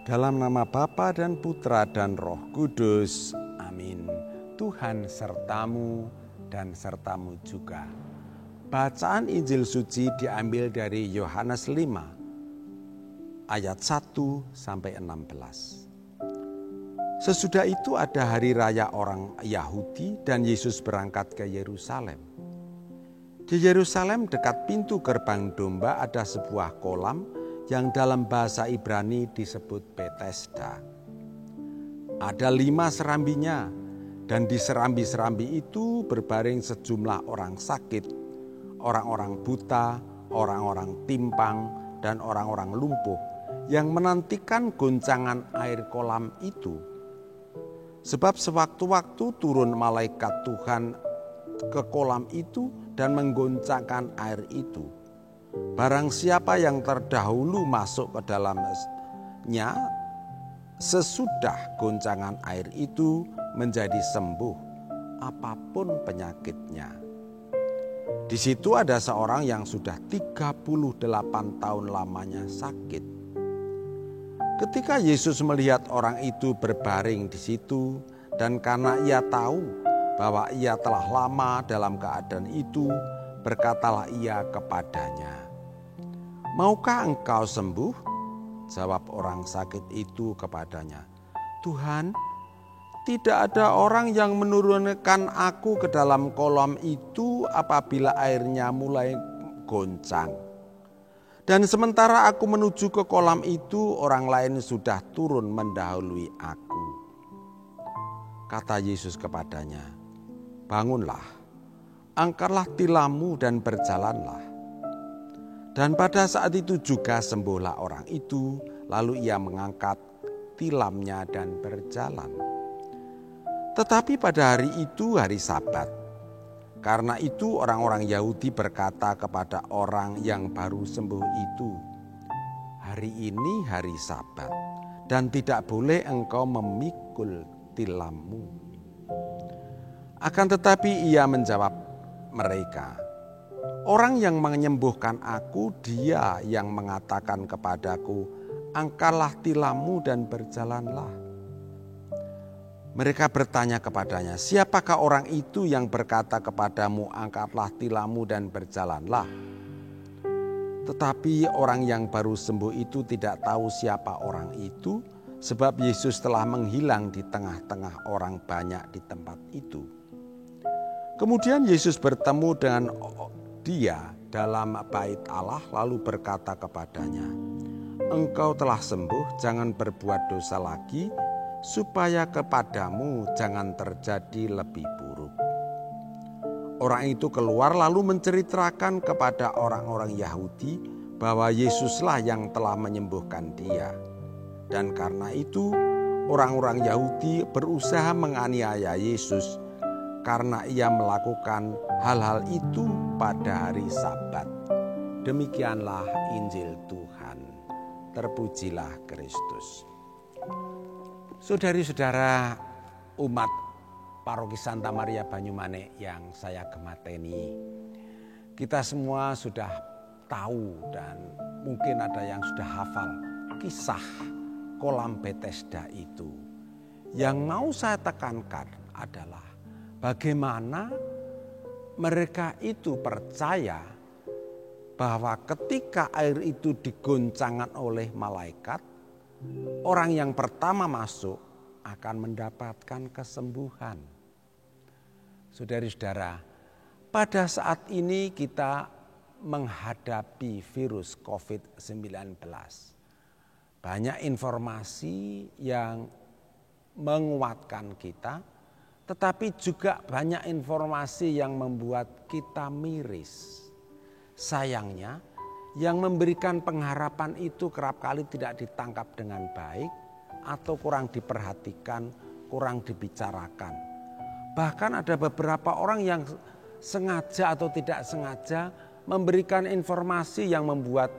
Dalam nama Bapa dan Putra dan Roh Kudus. Amin. Tuhan sertamu dan sertamu juga. Bacaan Injil suci diambil dari Yohanes 5 ayat 1 sampai 16. Sesudah itu ada hari raya orang Yahudi dan Yesus berangkat ke Yerusalem. Di Yerusalem dekat pintu gerbang domba ada sebuah kolam yang dalam bahasa Ibrani disebut Betesda. Ada 5 serambinya, dan di serambi-serambi itu berbaring sejumlah orang sakit, orang-orang buta, orang-orang timpang, dan orang-orang lumpuh yang menantikan goncangan air kolam itu. Sebab sewaktu-waktu turun malaikat Tuhan ke kolam itu dan menggoncangkan air itu. Barang siapa yang terdahulu masuk ke dalamnya, sesudah goncangan air itu menjadi sembuh apapun penyakitnya. Di situ ada seorang yang sudah 38 tahun lamanya sakit. Ketika Yesus melihat orang itu berbaring di situ, dan karena ia tahu bahwa ia telah lama dalam keadaan itu, berkatalah ia kepadanya, "Maukah engkau sembuh?" Jawab orang sakit itu kepadanya, "Tuhan, tidak ada orang yang menurunkan aku ke dalam kolam itu apabila airnya mulai goncang. Dan sementara aku menuju ke kolam itu, orang lain sudah turun mendahului aku." Kata Yesus kepadanya, "Bangunlah, angkatlah tilammu dan berjalanlah." Dan pada saat itu juga sembuhlah orang itu, lalu ia mengangkat tilamnya dan berjalan. Tetapi pada hari itu hari Sabat. Karena itu orang-orang Yahudi berkata kepada orang yang baru sembuh itu, "Hari ini hari Sabat, dan tidak boleh engkau memikul tilammu." Akan tetapi ia menjawab mereka, "Orang yang menyembuhkan aku, dia yang mengatakan kepadaku, 'Angkatlah tilammu dan berjalanlah.'" Mereka bertanya kepadanya, "Siapakah orang itu yang berkata kepadamu, 'Angkatlah tilammu dan berjalanlah'?" Tetapi orang yang baru sembuh itu tidak tahu siapa orang itu, sebab Yesus telah menghilang di tengah-tengah orang banyak di tempat itu. Kemudian Yesus bertemu dengan dia dalam bait Allah, lalu berkata kepadanya, "Engkau telah sembuh, jangan berbuat dosa lagi, supaya kepadamu jangan terjadi lebih buruk." Orang itu keluar lalu menceritakan kepada orang-orang Yahudi bahwa Yesuslah yang telah menyembuhkan dia. Dan karena itu orang-orang Yahudi berusaha menganiaya Yesus karena ia melakukan hal-hal itu pada hari Sabat. Demikianlah Injil Tuhan. Terpujilah Kristus. Saudari-saudara umat Paroki Santa Maria Banyumanik yang saya gemateni, kita semua sudah tahu dan mungkin ada yang sudah hafal kisah kolam Betesda itu. Yang mau saya tekankan adalah bagaimana mereka itu percaya bahwa ketika air itu digoncangkan oleh malaikat, orang yang pertama masuk akan mendapatkan kesembuhan. Saudari-saudara, pada saat ini kita menghadapi virus COVID-19. Banyak informasi yang menguatkan kita, tetapi juga banyak informasi yang membuat kita miris. Sayangnya, yang memberikan pengharapan itu kerap kali tidak ditangkap dengan baik atau kurang diperhatikan, kurang dibicarakan. Bahkan ada beberapa orang yang sengaja atau tidak sengaja memberikan informasi yang membuat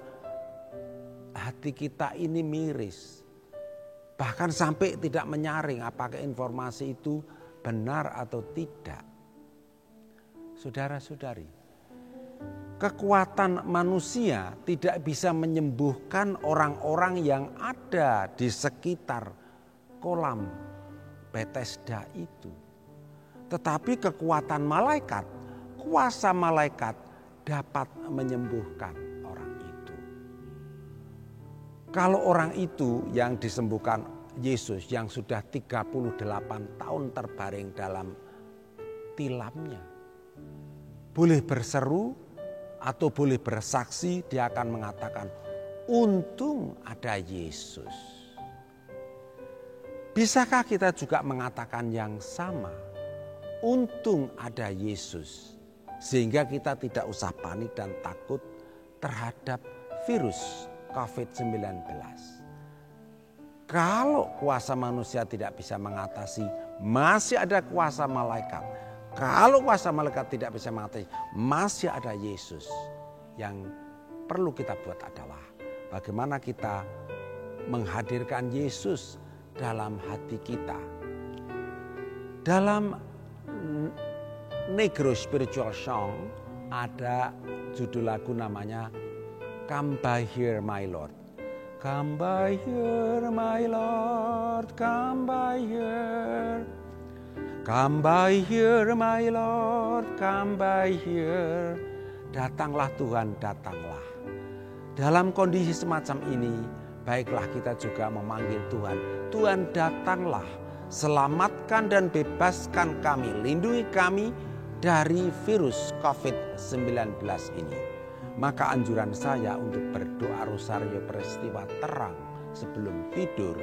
hati kita ini miris. Bahkan sampai tidak menyaring apakah informasi itu benar atau tidak. Saudara-saudari, kekuatan manusia tidak bisa menyembuhkan orang-orang yang ada di sekitar kolam Bethesda itu. Tetapi kekuatan malaikat, kuasa malaikat dapat menyembuhkan orang itu. Kalau orang itu yang disembuhkan Yesus yang sudah 38 tahun terbaring dalam tilamnya, boleh berseru atau boleh bersaksi, dia akan mengatakan, untung ada Yesus. Bisakah kita juga mengatakan yang sama? Untung ada Yesus. Sehingga kita tidak usah panik dan takut terhadap virus COVID-19. Kalau kuasa manusia tidak bisa mengatasi, masih ada kuasa malaikat. Kalau kuasa malaikat tidak bisa mengatasi, masih ada Yesus. Yang perlu kita buat adalah bagaimana kita menghadirkan Yesus dalam hati kita. Dalam Negro Spiritual Song ada judul lagu namanya Come by here my Lord. Come by here my Lord, come by here. Come by here my Lord, come by here. Datanglah Tuhan, datanglah. Dalam kondisi semacam ini, baiklah kita juga memanggil Tuhan. Tuhan datanglah, selamatkan dan bebaskan kami, lindungi kami dari virus COVID-19 ini. Maka anjuran saya untuk berdoa rosario peristiwa terang sebelum tidur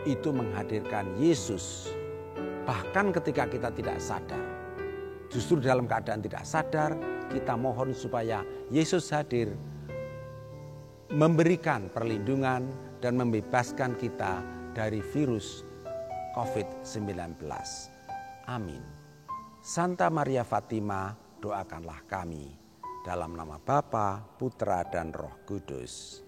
itu menghadirkan Yesus. Bahkan ketika kita tidak sadar, justru dalam keadaan tidak sadar, kita mohon supaya Yesus hadir, memberikan perlindungan dan membebaskan kita dari virus COVID-19. Amin. Santa Maria Fatima, doakanlah kami. Dalam nama Bapa, Putra, dan Roh Kudus.